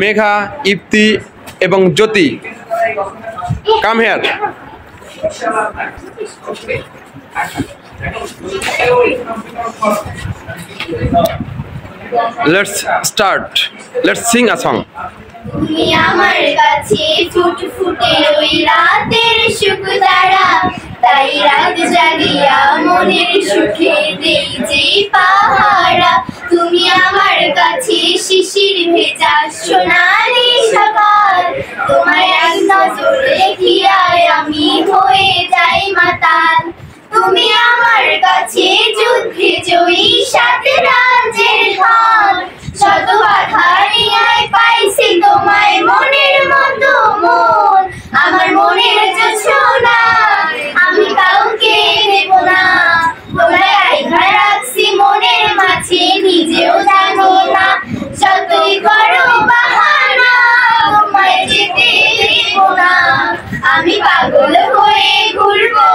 মেঘা, ইপ্তি এবং Jyoti, come here. Let's start. Let's sing a song. তুমি আমার কাছে ফুটফুটে ওই রাতের সুখ তারা, তাই রাত জাগিয়া মনের সুখে দেই যে পাহারা। তুমি আমার কাছে শিশির ভেজা সোনালি সকাল, তোমার এক নজর দেখিয়ায় আমি হয়ে যাই মাতাল। তুমি আমার কাছে যুদ্ধে জয়ী সাত রাজ্যের ঢাল, শত বাধা নিয়ায় পাইছি তোমায় মনের মতো মন। আমার মনের জোছনা আমি কাউকে দেব না, তোমায় আইঘা রাখছি মনের মাঝে নিজেও জানো না। যতই করো বাহানা তোমায় যেতে দেব না, আমি পাগল হয়ে ঘুরবো